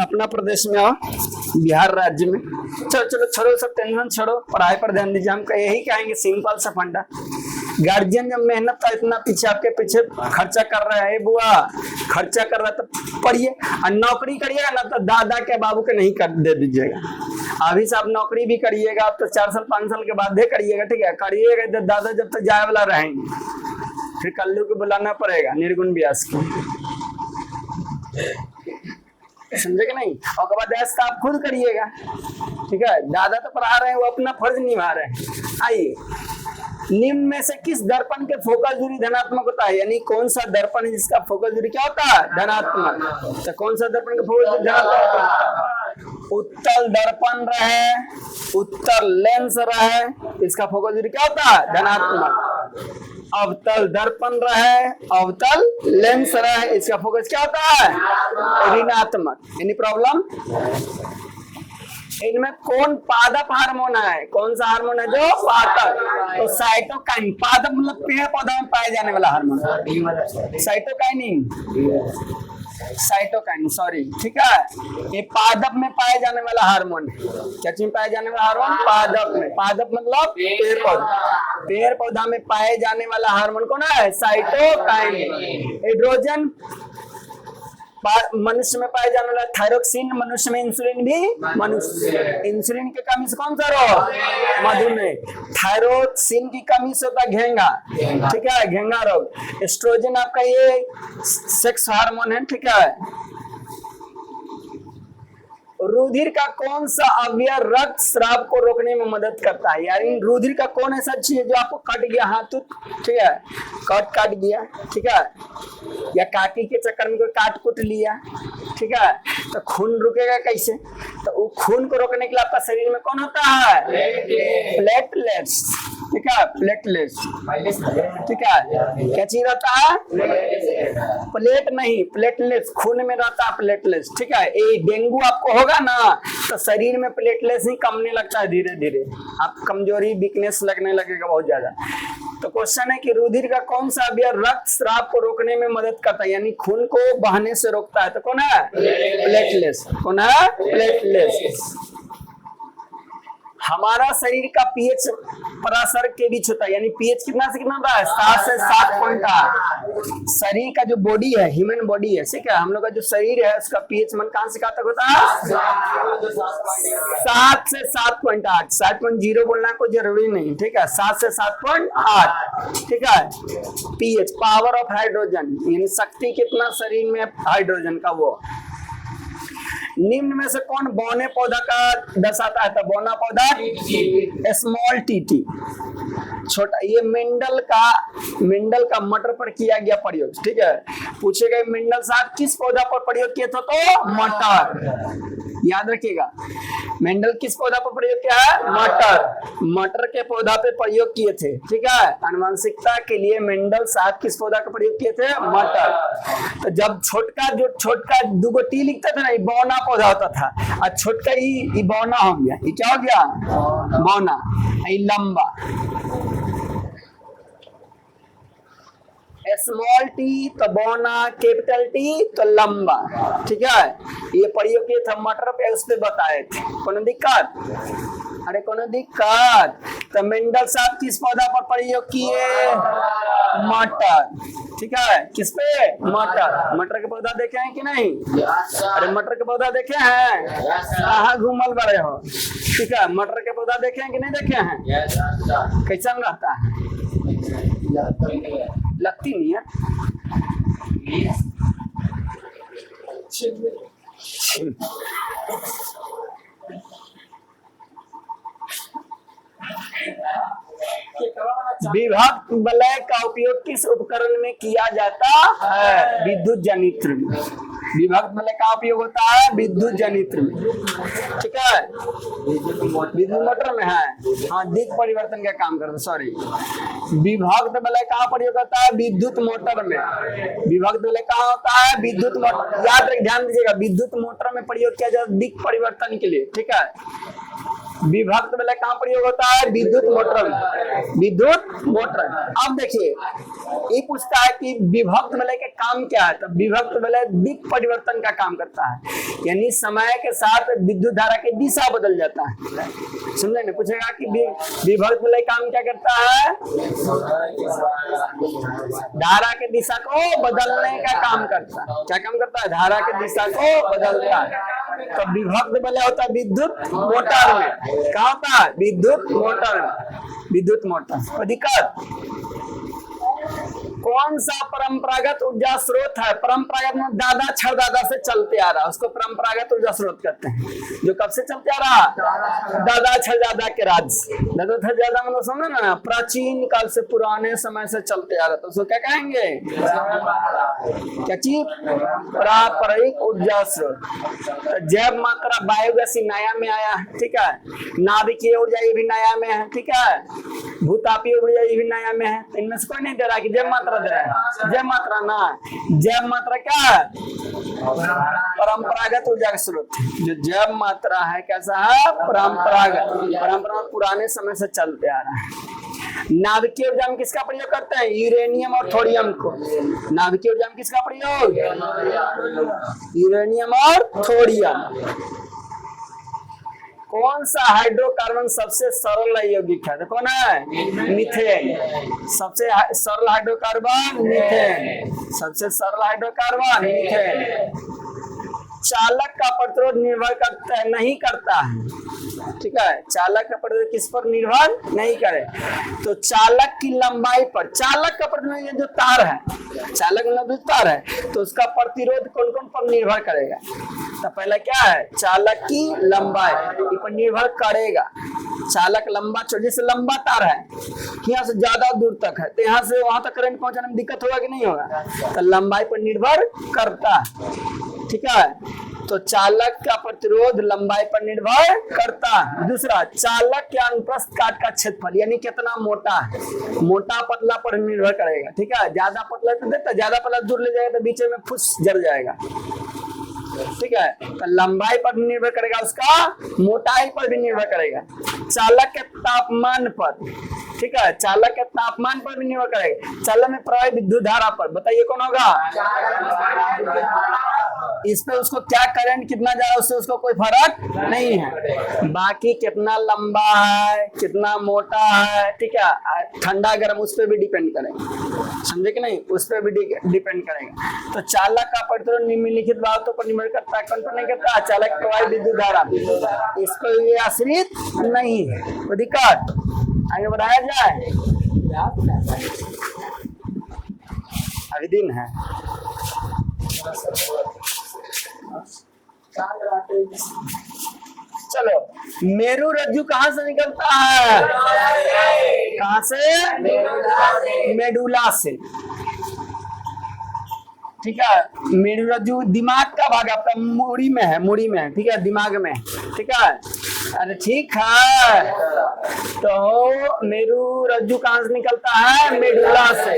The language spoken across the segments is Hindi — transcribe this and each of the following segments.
अपना प्रदेश में आओ, बिहार राज्य में। चलो चलो छोड़ो, सब टेंशन छोड़ो, पढ़ाई पर ध्यान दीजिए। हम यही कहेंगे, सिंपल सा फंडा। गार्जियन जब मेहनत का इतना पीछे आपके पीछे खर्चा कर रहा है, बुआ खर्चा कर रहा है, तो पढ़िए। और नौकरी करिएगा ना तो दादा के बाबू के नहीं कर दे दीजिएगा। अभी से आप नौकरी भी करिएगा तो 4 साल 5 साल के बाद ही करिएगा, ठीक है। करिएगा तो दादा जब तक जाए वाला रहेंगे, फिर कल्लू को बुलाना पड़ेगा, निर्गुण व्यास को, समझे कि नहीं। और के बाद ऐसा आप खुद करिएगा, ठीक है। दादा तो पढ़ा रहे हैं, वो अपना फर्ज निभा रहे हैं। आइए, निम्न में से किस दर्पण के फोकस दूरी धनात्मक होता है? यानी कौन सा दर्पण है जिसका फोकस दूरी क्या होता है? धनात्मक। तो कौन सा दर्पण का फोकस दूरी धनात्मक होता है? उत्तल दर्पण रहे, उत्तल लेंस रहे, इसका फोकस दूरी क्या होता है? धनात्मक। अवतल दर्पण रहे, अवतल लेंस रहे, इसका फोकस क्या होता है? ऋणात्मक। Any problem? इनमें कौन पादप हार्मोन है? कौन सा हार्मोन है जो पादप? तो साइटोकाइन। पादप मतलब पेड़ पौधा में पाए जाने वाला हार्मोन, साइटोकाइनिन, साइटोकाइन, सॉरी, ठीक है। ये पादप में पाए जाने वाला हार्मोन है। क्या चीज में पाए जाने वाला हार्मोन? पादप में। पादप मतलब पेड़ पौधा। पेड़ पौधा में पाए जाने वाला हार्मोन कौन है? साइटोकाइनिन। हाइड्रोजन मनुष्य में पाए जाने वाला थायरोक्सिन, मनुष्य में इंसुलिन भी मनुष्य। इंसुलिन की कमी से कौन सा रोग? मधुमेह। थायरोक्सिन की कमी से होता है घेंगा, ठीक है, घेंगा रोग। एस्ट्रोजन आपका ये सेक्स हार्मोन है, ठीक है। रुधिर का कौन सा अवयव रक्त स्राव को रोकने में मदद करता है? यानी रुधिर का कौन ऐसा चीज है जो आपको कट गया हाथ, ठीक है, काट गया, ठीक है, या काटी के चक्कर में कोई काट कुट लिया, ठीक है, तो खून रुकेगा कैसे? तो वो खून को रोकने के लिए आपका शरीर में कौन होता है? प्लेटलेट्स, ठीक है, प्लेटलेट्स, ठीक है। क्या चीज रहता है? प्लेट नहीं, प्लेटलेट्स। खून में रहता है प्लेटलेट्स, ठीक है। ये डेंगू आपको होगा ना तो शरीर में प्लेटलेट्स ही कमने लगता है, धीरे धीरे आप कमजोरी वीकनेस लगने लगेगा बहुत ज्यादा। तो क्वेश्चन है कि रुधिर का कौन सा अवयव रक्त स्राव को रोकने में मदद करता है, यानी खून को बहने से रोकता है? तो कौन है? प्लेटलेट्स। कौन है? प्लेटलेट्स। हमारा शरीर का पीएच पराशर के बीच होता है, यानी पीएच कितना से कितना होता है? 7 से 7.8। शरीर का जो बॉडी है, ह्यूमन बॉडी है, ठीक है, हम लोग का जो शरीर है उसका पीएच मन कहां से कहां तक होता है? 7 से 7.8। 7.0 बोलना कोई जरूरी नहीं, ठीक है, 7 से 7.8, ठीक है। पीएच, पावर ऑफ हाइड्रोजन, यानी शक्ति कितना शरीर में हाइड्रोजन का, वो। निम्न में से कौन बौने पौधा का दर्शाता है? तो बौना पौधा स्मॉल टीटी, छोटा। ये मेंडल का मटर पर किया गया प्रयोग, ठीक है। पूछेगा मेंडल साहब किस पौधा पर प्रयोग किए थे? तो मटर, याद रखिएगा। मेंडल किस पौधा पर प्रयोग किया है? मटर। मटर के पौधा पे प्रयोग किए थे, ठीक है। आनुवंशिकता के लिए मेंडल साहब किस पौधा का प्रयोग किए थे? मटर। तो जब छोटका दुगो टी लिखते थे ना, ये बौना पौधा होता था, और छोटका ये बौना हो गया। ये क्या हो गया? बौना। ये लंबा, स्मॉल टी तो बौना, कैपिटल टी तो लंबा, ठीक है। ये प्रयोग किए थे मटर पे, उस पे बताए थे। कोनो दिक्कत? अरे कोनो दिक्कत? तो मेंडल साहब किस पौधा पर प्रयोग किए? मटर, ठीक है। किस पे? मटर। मटर के पौधा देखे हैं कि नहीं? अरे मटर के पौधा देखे हैं? कहाँ घूमल बड़े हो, ठीक है। मटर के पौधा देखे हैं कि नहीं देखे हैं? कैसा रहता है? लगती नहीं है। विभक्त वलय का उपयोग किस उपकरण में किया जाता है? विद्युत जनित्र में। विभक्त वलय का उपयोग होता है विद्युत जनित्र में, ठीक है। विद्युत मोटर में है, हाँ, दिक परिवर्तन का काम करता है, सॉरी। विभक्त वलय कहाँ प्रयोग होता है? विद्युत मोटर में। विभक्त वलय कहाँ होता है? विद्युत मोटर। याद रख, ध्यान दीजिएगा, विद्युत मोटर में प्रयोग किया जाता है दिक परिवर्तन के लिए, ठीक है। विभक्त विलय कहाँ प्रयोग होता है? विद्युत मोटर में। विद्युत मोटर। अब देखिए ये पूछता है कि विभक्त विलय के काम क्या है, तो विभक्त विलय दिक् परिवर्तन का काम करता है, यानी समय के साथ विद्युत धारा की दिशा बदल जाता है। समझे ना? पूछेगा कि विभक्त विलय काम क्या करता है? धारा की दिशा को बदलने का काम करता है। क्या काम करता है? धारा की दिशा को बदलता है। तो विभक्त विलय होता है विद्युत मोटर में। कहाँ होता है? विद्युत मोटर में। विद्युत मोटर। कोई दिक्कत? कौन सा परंपरागत ऊर्जा स्रोत है? परंपरागत में दादा छड़दादा से चलते आ रहा है, उसको परंपरागत ऊर्जा स्रोत कहते हैं। जो कब से चलते आ रहा? दादा छड़दादा के राज से। दादा छड़दादा मतलब समझे ना, प्राचीन काल से, पुराने समय से चलते आ रहा था, उसको क्या कहेंगे? क्या चीज? पारंपरिक ऊर्जा स्रोत। तो जैव मात्रा बायोगैस नया में आया है, ठीक है। नाभिकीय ऊर्जा ये भी नया में है, ठीक है। भूतापीय ऊर्जा ये भी नया में है। इनमें से कोई नहीं दे रहा कि जैव मात्रा दे रहा है? जैव मात्रा ना, जैव मात्रा क्या है? परंपरागत ऊर्जा का स्रोत। जो जैव मात्रा है कैसा है? परंपरागत। परंपरा पुराने समय से चलते आ रहा है। नाभिकीय ऊर्जा में किसका प्रयोग करते हैं? यूरेनियम और थोरियम को। नाभिकीय ऊर्जा में किसका प्रयोग? यूरेनियम और थोरियम। कौन सा हाइड्रोकार्बन सबसे सरल यौगिक है? तो कौन है? मीथेन। सबसे सरल हाइड्रोकार्बन मीथेन। सबसे सरल हाइड्रोकार्बन मीथेन। चालक का प्रतिरोध निर्भर करता है, नहीं करता है, ठीक है। चालक का प्रतिरोध किस पर निर्भर नहीं करे? तो चालक की लंबाई पर। चालक का प्रतिरोध जो तार है, चालक मतलब जो तार है, तो उसका प्रतिरोध कौन कौन पर निर्भर करेगा? तो पहला क्या है? चालक की लंबाई पर निर्भर करेगा। चालक लंबा, जैसे लंबा तार है, यहाँ से ज्यादा दूर तक है, तो यहाँ से वहां तक करंट पहुंचाने में दिक्कत होगा कि नहीं होगा? तो लंबाई पर निर्भर करता है, ठीक है। तो चालक का प्रतिरोध लंबाई पर निर्भर करता है। दूसरा, चालक के अनुप्रस्थ काट का क्षेत्रफल, यानी कितना मोटा है, मोटा पतला पर निर्भर करेगा, ठीक है। ज्यादा पतला तो देता, ज्यादा पतला दूर ले जाएगा तो बीच में फुस जल जाएगा, ठीक है। तो लंबाई पर भी निर्भर करेगा, उसका मोटाई पर भी निर्भर करेगा। चालक के तापमान पर, ठीक है, चालक के तापमान पर भी निर्भर करेगा। चालक में प्रवाहित विद्युत धारा पर। बताइए कौन होगा? इस पे उसको क्या करंट कितना जा रहा है उससे उसको कोई फर्क नहीं है। बाकी कितना लंबा है, कितना मोटा है, ठीक है, ठंडा गर्म उस पर भी डिपेंड करेगा, समझे कि नहीं? उस पर भी डिपेंड करेगा। तो चालक का प्रतिरोध निम्नलिखित बातों पर निर्भर करता है। कौन पर नहीं करता? चालक प्रवाहित विद्युत धारा, इस पर ये आश्रित नहीं है। कोई दिक्कत? आगे बढ़ाया जाए। अभी दिन है। चलो, मेरु रज्जु कहाँ से निकलता है? कहाँ से? मेडुला से, ठीक है। मेरु रज्जु दिमाग का भाग आपका मूड़ी में है, मूड़ी में, ठीक है, दिमाग में, ठीक है। अरे ठीक है, तो मेरु रज्जु कहाँ से निकलता है? मेडुला से।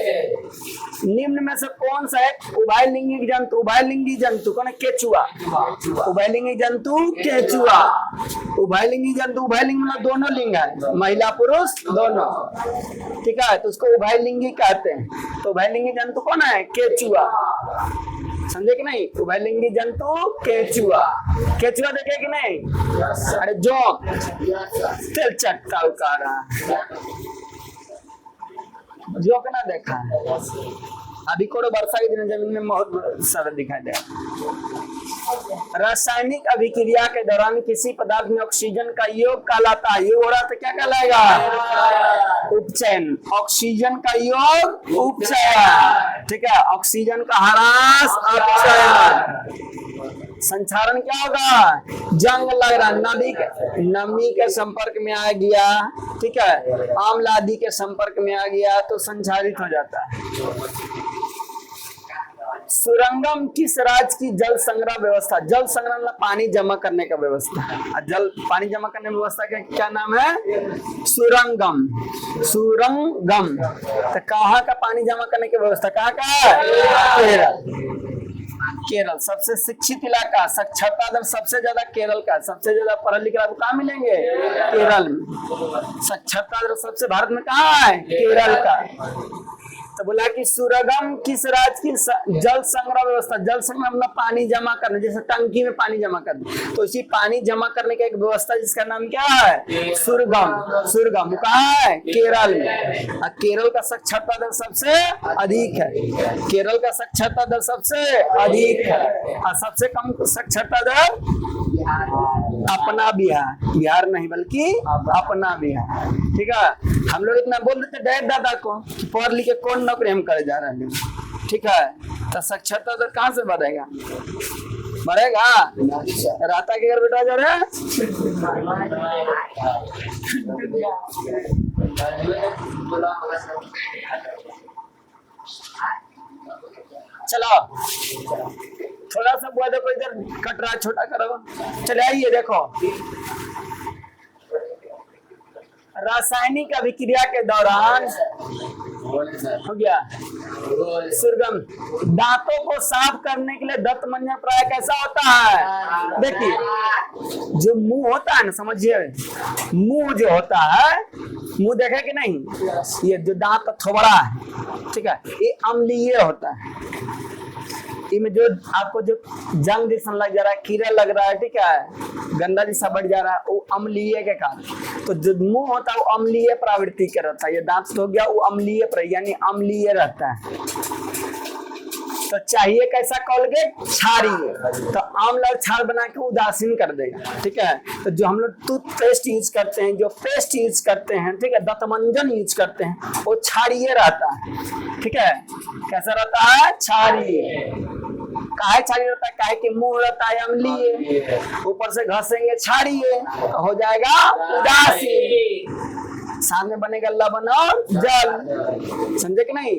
निम्न में से कौन सा है उभयलिंगी जंतु? उभयलिंगी जंतु कौन है? केचुआ। उभयलिंगी जंतु केचुआ। उभयलिंगी जंतु, उभयलिंग मतलब दोनों लिंग है, महिला पुरुष दोनों, ठीक है, तो उसको उभयलिंगी कहते हैं। तो उभयलिंगी जंतु कौन है? केचुआ, समझे कि नहीं? उभयलिंगी जंतु केचुआ। केचुआ देखे कि नहीं? अरे जो तेल चट्टा उकारा जो ना देखा है। अभी कोड़ो वर्षा के दिन जमीन में बहुत सारा दिखाई दे। रासायनिक अभिक्रिया के दौरान किसी पदार्थ में ऑक्सीजन का योग कहलाता है। योग हो रहा तो क्या कहलाएगा? उपचयन। ऑक्सीजन का योग उपचयन, ठीक है। ऑक्सीजन का ह्रास अपचयन। संचारण क्या होगा? जंग लग रहा, नमी के संपर्क में आ गया, ठीक है, आम्ल आदि के संपर्क में आ गया तो संचारित हो जाता है। सुरंगम किस राज्य की जल संग्रह व्यवस्था? जल संग्रह मतलब पानी जमा करने का व्यवस्था। जल पानी जमा करने की व्यवस्था का क्या नाम है? सुरंगम। सुरंगम। तो कहाँ का पानी जमा करने की व्यवस्था? कहाँ का है? केरल। सबसे शिक्षित इलाका, साक्षरता दर सबसे ज्यादा केरल का, सबसे ज्यादा पढ़ा लिखा आपको कहाँ मिलेंगे? केरल में। साक्षरता दर सबसे भारत में कहाँ है? केरल का। तो बोला कि सुरगम किस राज्य की जल संग्रह व्यवस्था, जल संग्रह मतलब पानी जमा करना, जैसे टंकी में पानी जमा करना, तो इसी पानी जमा करने का एक व्यवस्था जिसका नाम क्या है? सुरगम। सुरगम कहाँ है? केरल में। और केरल का साक्षरता दर सबसे अधिक है। केरल का साक्षरता दर सबसे अधिक है। और सबसे कम साक्षरता दर अपना बिहार, बिहार नहीं बल्कि अपना बिहार। ठीक है, हम लोग इतना बोल देते डैड दादा को कि पढ़ लिख के कौन नौकरी हम करे जा रहे हैं। ठीक है, तो साक्षरता दर कहाँ से बढ़ेगा? बढ़ेगा? राता के घर बेटा जा रहे हैं। चलो थोड़ा सा बुआ देखो, इधर कटरा छोटा करो। चले आइए, देखो रासायनिक अभिक्रिया के दौरान हो गया सुरगम। दांतों को साफ करने के लिए दंत मंजन प्राय कैसा होता है? देखिए जो मुंह होता है ना, समझिए मुंह जो होता है, मुंह देखे कि नहीं, ये जो दांत थोबड़ा है, ठीक है, ये अम्लीय होता है। इनमें जो आपको जो जंग जैसा लग जा रहा है, कीड़ा लग रहा है, ठीक है, गंदा जैसा बढ़ जा रहा है, वो अम्लीय के कारण। तो जो मुंह होता है वो अम्लीय प्रवृत्ति का रहता है। ये दांत हो गया वो अम्लीय यानी अम्लीय रहता है। तो चाहिए कैसा कोलगेट? क्षारीय। तो आम्ल और क्षार बना के उदासीन कर देगा। ठीक है, तो जो हम लोग टूथपेस्ट यूज करते हैं, जो पेस्ट यूज करते हैं, ठीक है, दंतमंजन यूज करते हैं, वो क्षारीय रहता है। ठीक है, कैसा रहता है? क्षारीय। काहे क्षारीय रहता है? काहे कि मुंह रहता है अम्लीय, ऊपर से घसेंगे क्षारीय, तो हो जाएगा उदासीन। सामने बनेगा लवण और जल। समझे कि नहीं?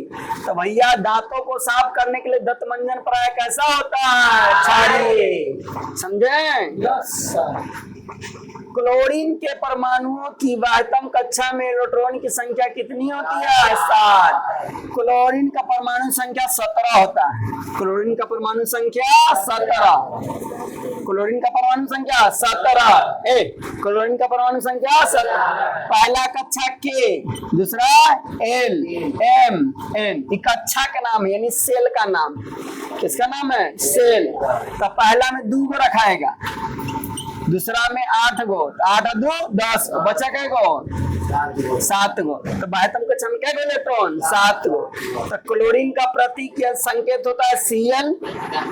तो भैया दांतों को साफ करने के लिए दंत मंजन प्राय कैसा होता है? क्षारीय। समझे? क्लोरीन के परमाणुओं की वाह्यतम कक्षा में इलेक्ट्रॉन की संख्या कितनी होती है? 7। क्लोरीन का परमाणु संख्या 17 होता है। क्लोरीन का परमाणु संख्या 17। क्लोरीन का परमाणु संख्या 17। क्लोरीन का परमाणु संख्या 17। पहला कक्षा के, दूसरा एल, एम, एन। कक्षा का नाम है, यानी सेल का नाम। किसका नाम है? सेल। तो पहला में 2 को रखाएगा, दूसरा में 8 गो, 8 और 2 10, बचा कै गो? 7 गो। तो वाह्यतम कक्षा में क्या गो इलेक्ट्रॉन? 7 गो। तो क्लोरीन का प्रतीक या संकेत होता है Cl,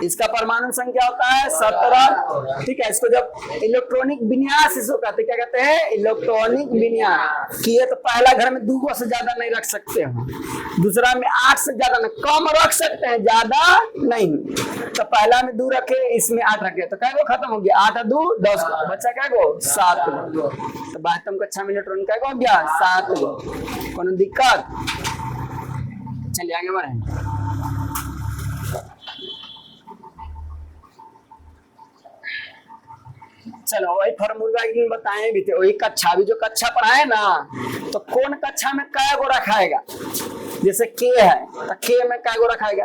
इसका परमाणु संख्या होता है 17। ठीक है, इसको जब इलेक्ट्रॉनिक विन्यास इसको कहते क्या कहते हैं? इलेक्ट्रॉनिक विन्यास किए तो पहला घर में 2 गो से ज्यादा नहीं रख सकते हो, दूसरा में 8 से ज्यादा नहीं, कम रख सकते हैं, ज्यादा नहीं। तो पहला में 2 रखे, इसमें 8 रखे, तो क्या गो खत्म हो गया? 8 और 2 10, बच्चा क्या गो? 7 गो। तो वाह्यतम कक्षा में इलेक्ट्रॉन क्या गो? 7 गो। कोनो दिक्कत? चलिए आगे बढ़े। चलो वही फॉर्मूला बताए भी थे, वही कक्षा भी जो कक्षा पढ़ाए ना, तो कौन कक्षा में कै गो रखाएगा? जैसे के है तो के में कै गो रखाएगा?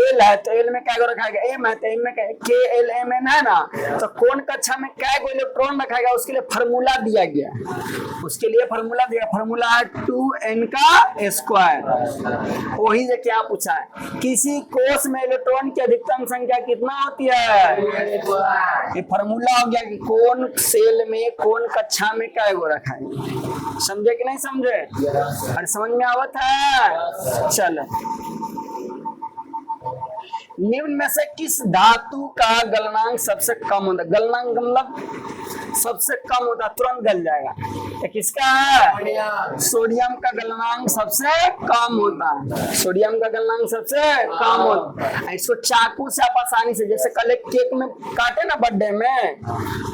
एल है तो एल में कै गो रखाएगा? एम है तो एम में के एल एम एन है ना, तो कौन कक्षा में कै गो इलेक्ट्रॉन रखाएगा? उसके लिए फार्मूला दिया गया। उसके लिए फार्मूला दिया, फार्मूला है 2n का स्क्वायर। वही जो क्या पूछा है, किसी कोष में इलेक्ट्रॉन की अधिकतम संख्या कितना होती है? ये फार्मूला हो गया कि कौन सेल में कौन कक्षा में कै गो रखाएगा। समझे कि नहीं समझे? अरे समझ में आवत है? चलो, निम्न में से किस धातु का गलनांक सबसे कम होता है? गलनांक मतलब सबसे कम होता, तुरंत गल जाएगा। ये किसका है? सोडियम का गलनांक सबसे कम होता है। सोडियम का गलनांक सबसे कम होता है। इसको चाकू से आप आसानी से, जैसे कल एक केक में काटे ना बर्थडे में,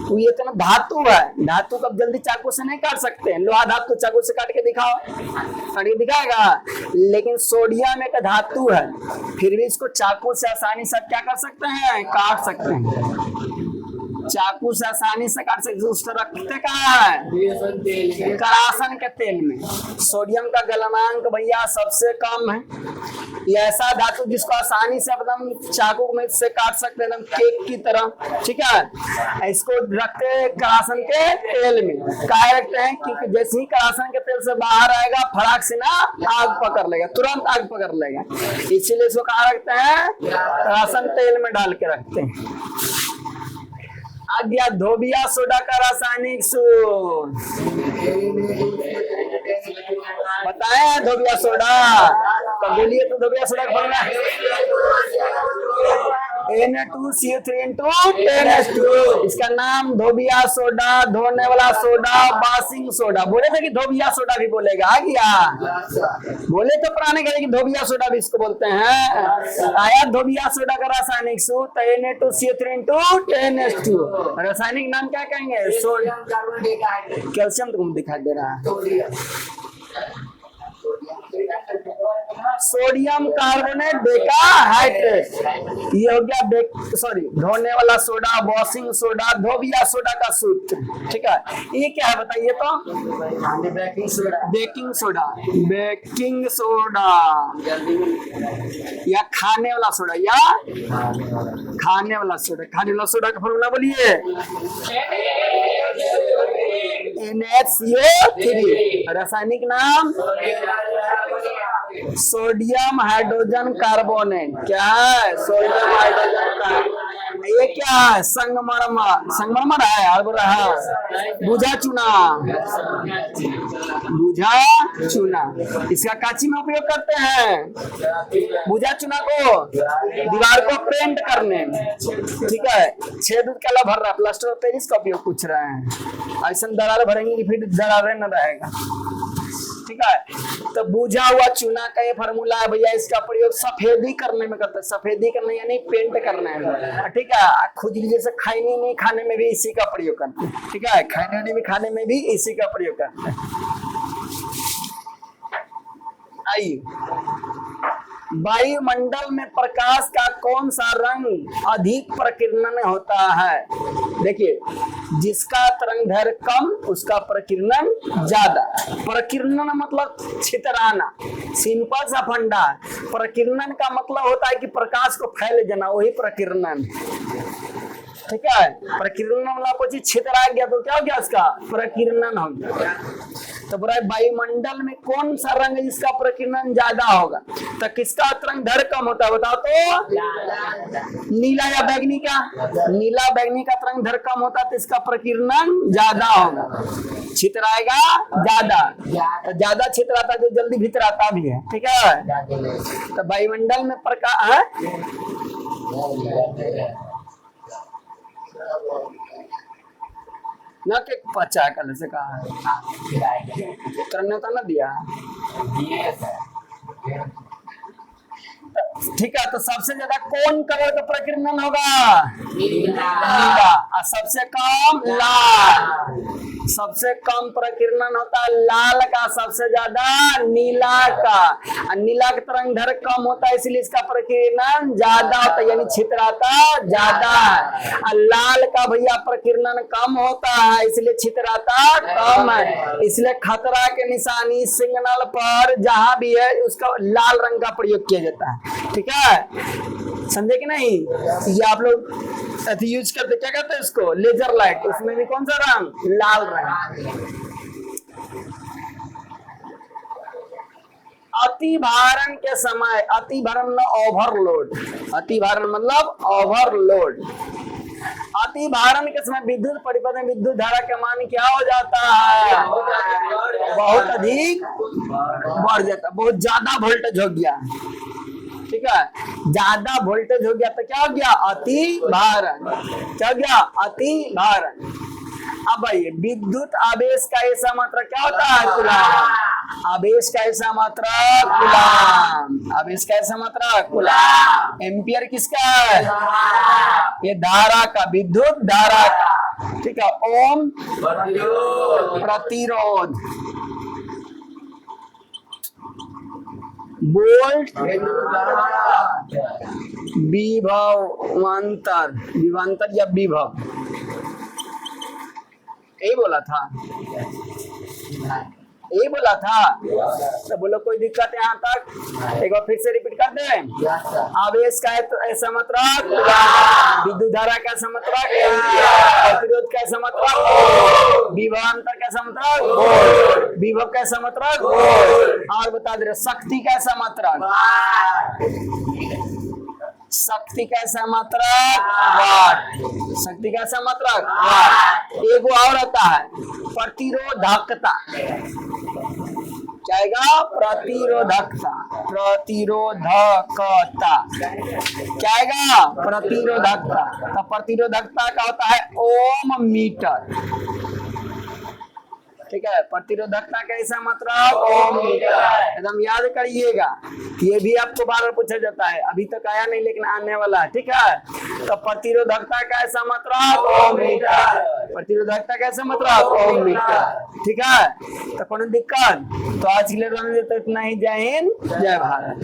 तो ये तो धातु है, धातु को जल्दी चाकू से नहीं काट सकते। लोहा धातु चाकू से काट के दिखाओ, काट के दिखाएगा, लेकिन सोडियम एक धातु है, फिर भी इसको चाकू से आसानी से क्या कर सकते हैं? काट सकते हैं। चाकू से आसानी से काट सकते, उसको रखते कहाँ है? करासन के तेल में। सोडियम का गलनांक भैया सबसे कम है। ये ऐसा धातु जिसको आसानी से एकदम चाकू में से काट सकते हैं, एकदम केक की तरह, ठीक है। इसको रखते हैं करासन के तेल में। काहे रखते हैं? क्योंकि जैसे ही करासन के तेल से बाहर आएगा फड़ाक से ना आग पकड़ लेगा, तुरंत आग पकड़ लेगा, इसीलिए इसको कहाँ रखते हैं? करासन तेल में डाल के रखते हैं। आ गया धोबिया सोडा का रासायनिक सूत्र, बताएं धोबिया सोडा तो बोलिए, तो धोबिया सोडा का फॉर्मूला Na2CO3 इसका नाम धोबिया सोडा, धोने वाला सोडा, बासिंग सोडा। बोले थे कि धोबिया सोडा भी बोलेगा, आ गया। बोले तो पुराने कहे कि धोबिया सोडा भी इसको बोलते हैं। आया धोबिया सोडा का रासायनिक सूत्र Na2CO3 रासायनिक नाम क्या कहेंगे? कैल्शियम तुमको दिखाई दे रहा है, सोडियम कार्बोनेट डेकाहाइड्रेट। ये हो गया सॉरी धोने वाला सोडा, वॉशिंग सोडा, धोबिया सोडा का सूत्र, ठीक है। ये क्या है बताइए तो? Baking soda, baking soda, baking soda या खाने वाला सोडा, या खाने वाला सोडा। खाने वाला सोडा का फॉर्मूला बोलिए, NaCO3 रासायनिक नाम सोडियम हाइड्रोजन कार्बोनेट। क्या है? Sodium hydrogen carbonate. ये क्या है? संगमरमर, संगमरमर है बुझा चूना, बुझा चूना। इसका काची में उपयोग करते हैं, बुझा चूना को दीवार को पेंट करने में, ठीक है। छेद काला भर रहा है, प्लास्टर ऑफ पेरिस का उपयोग पूछ रहे हैं। ऐसा दरार भरेंगे कि फिर दरार न रहेगा, ठीक है। तो बुझा हुआ चूना का ये फार्मूला है भैया। इसका प्रयोग सफेदी करने में करते हैं, सफेदी करने यानी पेंट करने में, ठीक है। खुजली जैसे खाने नहीं खाने में भी इसी का प्रयोग करते हैं, ठीक है। खाने में खाने में भी इसी का प्रयोग करते हैं। आइए, वायुमंडल में प्रकाश का कौन सा रंग अधिक प्रकीर्णन होता है? देखिए, जिसका तरंग दैर्घ्य कम उसका प्रकीर्णन ज्यादा। प्रकीर्णन मतलब छितराना, सिंपल सा फंडा। प्रकीर्णन का मतलब होता है कि प्रकाश को फैल जाना, वही प्रकीर्णन, ठीक है। प्रकीर्णन मतलब कोई चीज छितरा गया तो क्या हो गया? उसका प्रकीर्णन हो गया। तो वायुमंडल में कौन सा रंग जिसका प्रकीर्णन ज्यादा होगा? तो किसका तरंग दैर्घ्य कम होता है बताओ तो? नीला या बैगनी का? नीला बैगनी का तरंग दैर्घ्य कम होता है तो इसका प्रकीर्णन ज्यादा होगा, छितराएगा ज्यादा। तो ज्यादा छितराता जो जल्दी भीतर आता भी है, ठीक है। तो वायुमंडल में प्रकाश न के पचा कल से कहा करने तो न दिया, ठीक है। तो सबसे ज्यादा कौन कलर का प्रकीर्णन होगा? नीला। और सबसे कम लाल। सबसे कम प्रकीर्णन होता है लाल का, सबसे ज्यादा नीला का। और नीला का तरंग दैर्घ्य कम होता है इसलिए इसका प्रकीर्णन ज्यादा होता है, यानी छितराता ज्यादा है। और लाल का भैया प्रकीर्णन कम होता है इसलिए छितराता कम है। इसलिए खतरा के निशानी सिग्नल पर जहां भी है उसका लाल रंग का प्रयोग किया जाता है, ठीक है। समझे कि नहीं? ये आप लोग यूज करते, क्या कहते हैं इसको? Laser light. उसमें भी कौन सा रंग? लाल रंग। अति भारण के समय, अति भारण मतलब ओवरलोड, अति भारण मतलब ओवरलोड। अति भारण के समय विद्युत परिपथ में विद्युत धारा का मान क्या हो जाता है? बहुत अधिक बढ़ जाता, बहुत ज्यादा वोल्टेज हो गया, ठीक है। ज्यादा वोल्टेज हो गया तो क्या हो गया? अति भारण। क्या हो गया? अति भारण। अब भाई विद्युत आवेश का ऐसा मात्रा क्या होता है? कूलाम। आवेश का ऐसा मात्रा कूलाम। आवेश का ऐसा मात्रा कूलाम। एम्पियर किसका है? ये धारा का, विद्युत धारा का, ठीक है। ओम प्रतिरोध, वोल्ट विभवांतर, विभवांतर या विभव, यही बोला था, यही बोला था। तो बोलो कोई दिक्कत यहाँ तक? एक बार फिर से रिपीट कर दे। आवेश का समत्रक, विद्युत धारा का समत्रक, प्रतिरोध का समत्रक, विभवांतर का समत्रक, विभव का समत्रक, और बता दे शक्ति का समत्रक। शक्ति का समत्रक वाट, शक्ति का समत्रक वाट। एक और आता है प्रतिरोधकता, क्या आएगा? प्रतिरोधकता, प्रतिरोधकता क्या आएगा? प्रतिरोधकता। तो प्रतिरोधकता का होता है ओम मीटर, ठीक है। प्रतिरोधकता कैसा मतलब? ओम मीटर। एकदम याद करिएगा, ये भी आपको बार बार पूछा जाता है, अभी तक आया नहीं लेकिन आने वाला है, ठीक है। तो प्रतिरोधकता कैसा मतलब? ओम मीटर। प्रतिरोधकता कैसा मतलब? ओम मीटर, ठीक है। तो कौन दिक्कत? तो आज के लिए इतना ही। जय हिंद, जय भारत।